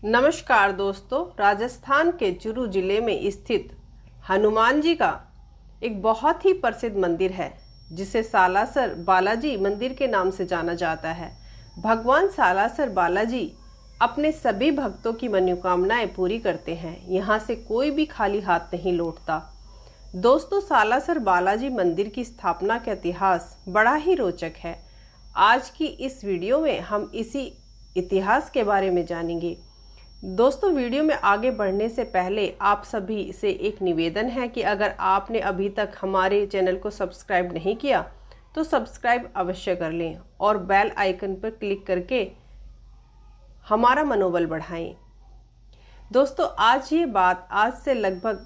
नमस्कार दोस्तों, राजस्थान के चुरू जिले में स्थित हनुमान जी का एक बहुत ही प्रसिद्ध मंदिर है जिसे सालासर बालाजी मंदिर के नाम से जाना जाता है। भगवान सालासर बालाजी अपने सभी भक्तों की मनोकामनाएं पूरी करते हैं। यहाँ से कोई भी खाली हाथ नहीं लौटता। दोस्तों, सालासर बालाजी मंदिर की स्थापना का इतिहास बड़ा ही रोचक है। आज की इस वीडियो में हम इसी इतिहास के बारे में जानेंगे। दोस्तों, वीडियो में आगे बढ़ने से पहले आप सभी से एक निवेदन है कि अगर आपने अभी तक हमारे चैनल को सब्सक्राइब नहीं किया तो सब्सक्राइब अवश्य कर लें और बेल आइकन पर क्लिक करके हमारा मनोबल बढ़ाएं। दोस्तों, आज से लगभग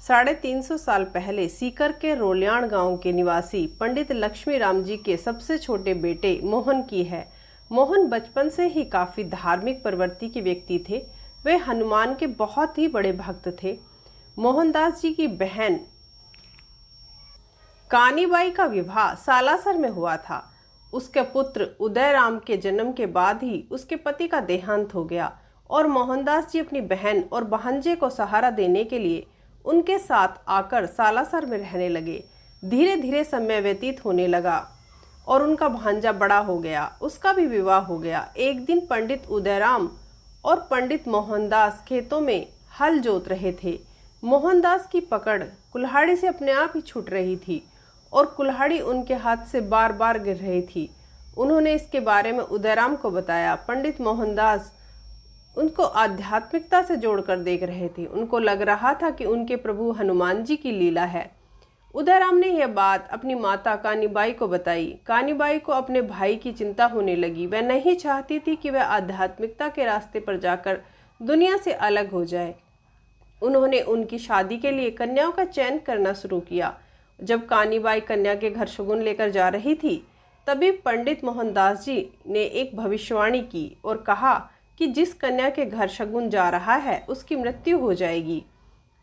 350 साल पहले सीकर के रोल्याण गांव के निवासी पंडित लक्ष्मी राम जी के सबसे छोटे बेटे मोहन की है। मोहन बचपन से ही काफ़ी धार्मिक प्रवृत्ति के व्यक्ति थे। वे हनुमान के बहुत ही बड़े भक्त थे। मोहनदास जी की बहन कानीबाई का विवाह सालासर में हुआ था। उसके पुत्र उदयराम के जन्म के बाद ही उसके पति का देहांत हो गया और मोहनदास जी अपनी बहन और भांजे को सहारा देने के लिए उनके साथ आकर सालासर में रहने लगे। धीरे धीरे समय व्यतीत होने लगा और उनका भांजा बड़ा हो गया, उसका भी विवाह हो गया। एक दिन पंडित उदयराम और पंडित मोहनदास खेतों में हल जोत रहे थे। मोहनदास की पकड़ कुल्हाड़ी से अपने आप ही छूट रही थी और कुल्हाड़ी उनके हाथ से बार बार गिर रही थी। उन्होंने इसके बारे में उदयराम को बताया। पंडित मोहनदास उनको आध्यात्मिकता से जोड़कर देख रहे थे। उनको लग रहा था कि उनके प्रभु हनुमान जी की लीला है। उदयराम ने यह बात अपनी माता कानीबाई को बताई। कानीबाई को अपने भाई की चिंता होने लगी। वह नहीं चाहती थी कि वह आध्यात्मिकता के रास्ते पर जाकर दुनिया से अलग हो जाए। उन्होंने उनकी शादी के लिए कन्याओं का चयन करना शुरू किया। जब कानीबाई कन्या के घर शगुन लेकर जा रही थी, तभी पंडित मोहनदास जी ने एक भविष्यवाणी की और कहा कि जिस कन्या के घर शगुन जा रहा है उसकी मृत्यु हो जाएगी।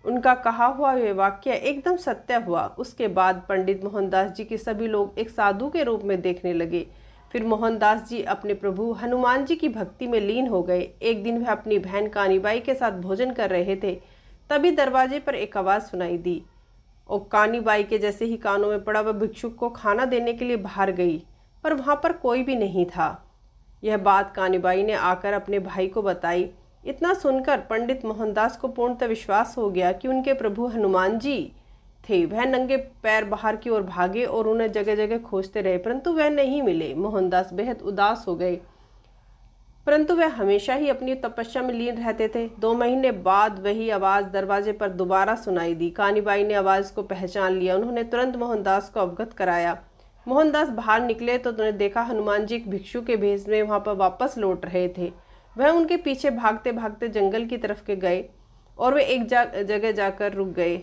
उनका कहा हुआ यह वाक्य एकदम सत्य हुआ। उसके बाद पंडित मोहनदास जी के सभी लोग एक साधु के रूप में देखने लगे। फिर मोहनदास जी अपने प्रभु हनुमान जी की भक्ति में लीन हो गए। एक दिन वह अपनी बहन कानीबाई के साथ भोजन कर रहे थे, तभी दरवाजे पर एक आवाज़ सुनाई दी और कानीबाई के जैसे ही कानों में पड़ा, वह भिक्षुक को खाना देने के लिए बाहर गई, पर वहाँ पर कोई भी नहीं था। यह बात कानीबाई ने आकर अपने भाई को बताई। इतना सुनकर पंडित मोहनदास को पूर्णतः विश्वास हो गया कि उनके प्रभु हनुमान जी थे। वह नंगे पैर बाहर की ओर भागे और उन्हें जगह जगह खोजते रहे, परंतु वह नहीं मिले। मोहनदास बेहद उदास हो गए, परंतु वह हमेशा ही अपनी तपस्या में लीन रहते थे। 2 महीने बाद वही आवाज़ दरवाजे पर दोबारा सुनाई दी। कानीबाई ने आवाज़ को पहचान लिया। उन्होंने तुरंत मोहनदास को अवगत कराया। मोहनदास बाहर निकले तो उन्होंने देखा हनुमान जी एक भिक्षु के भेष में वहाँ पर वापस लौट रहे थे। वह उनके पीछे भागते भागते जंगल की तरफ के गए और वे एक जगह जाकर रुक गए।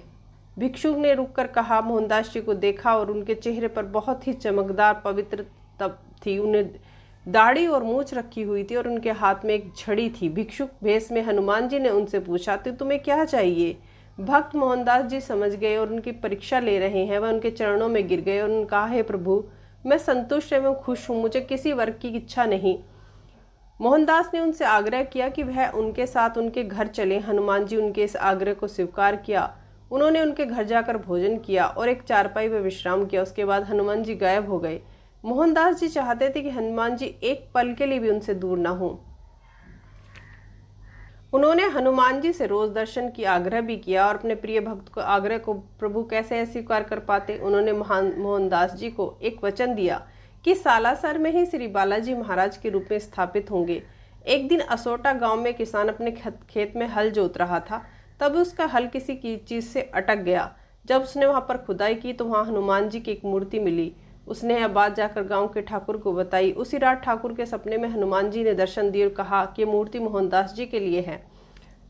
भिक्षुक ने रुककर कहा, मोहनदास जी को देखा और उनके चेहरे पर बहुत ही चमकदार पवित्र तप थी। उन्हें दाढ़ी और मूछ रखी हुई थी और उनके हाथ में एक छड़ी थी। भिक्षुक भेष में हनुमान जी ने उनसे पूछा, तो तुम्हें क्या चाहिए? भक्त मोहनदास जी समझ गए और उनकी परीक्षा ले रहे हैं। वह उनके चरणों में गिर गए और उन्होंने कहा, हे प्रभु, मैं संतुष्ट एवं खुश हूँ, मुझे किसी वर्ग की इच्छा नहीं। मोहनदास ने उनसे आग्रह किया कि वह उनके साथ उनके घर चले। हनुमान जी उनके इस आग्रह को स्वीकार किया। उन्होंने उनके घर जाकर भोजन किया और एक चारपाई पर विश्राम किया। उसके बाद हनुमान जी गायब हो गए। मोहनदास जी चाहते थे कि हनुमान जी एक पल के लिए भी उनसे दूर न हो। उन्होंने हनुमान जी से रोज दर्शन की आग्रह भी किया और अपने प्रिय भक्त को आग्रह को प्रभु कैसे अस्वीकार कर पाते। उन्होंने मोहनदास जी को एक वचन दिया कि सालासर में ही श्री बालाजी महाराज के रूप में स्थापित होंगे। एक दिन असोटा गांव में किसान अपने खेत में हल जोत रहा था। तब उसका हल किसी की चीज़ से अटक गया। जब उसने वहां पर खुदाई की तो वहां हनुमान जी की एक मूर्ति मिली। उसने यह बात जाकर गांव के ठाकुर को बताई। उसी रात ठाकुर के सपने में हनुमान जी ने दर्शन दिए और कहा कि मूर्ति मोहनदास जी के लिए है।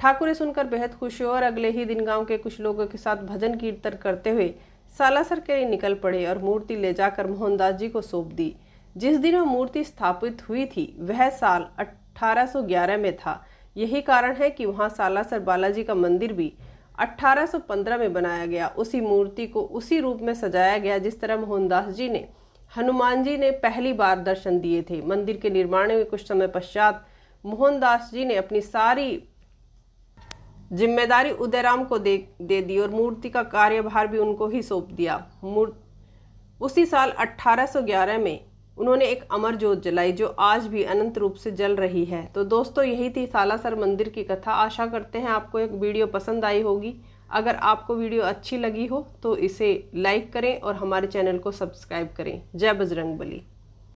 ठाकुर ने सुनकर बेहद खुश हुए और अगले ही दिन गाँव के कुछ लोगों के साथ भजन कीर्तन करते हुए सालासर के लिए निकल पड़े और मूर्ति ले जाकर मोहनदास जी को सौंप दी। जिस दिन वह मूर्ति स्थापित हुई थी वह साल 1811 में था। यही कारण है कि वहाँ सालासर बालाजी का मंदिर भी 1815 में बनाया गया। उसी मूर्ति को उसी रूप में सजाया गया जिस तरह मोहनदास जी ने हनुमान जी ने पहली बार दर्शन दिए थे। मंदिर के निर्माण में कुछ समय पश्चात मोहनदास जी ने अपनी सारी जिम्मेदारी उदयराम को दे दी और मूर्ति का कार्यभार भी उनको ही सौंप दिया। उसी साल 1811 में उन्होंने एक अमर ज्योत जलाई जो आज भी अनंत रूप से जल रही है। तो दोस्तों यही थी सालासर मंदिर की कथा। आशा करते हैं आपको एक वीडियो पसंद आई होगी। अगर आपको वीडियो अच्छी लगी हो तो इसे लाइक करें और हमारे चैनल को सब्सक्राइब करें। जय बजरंगबली।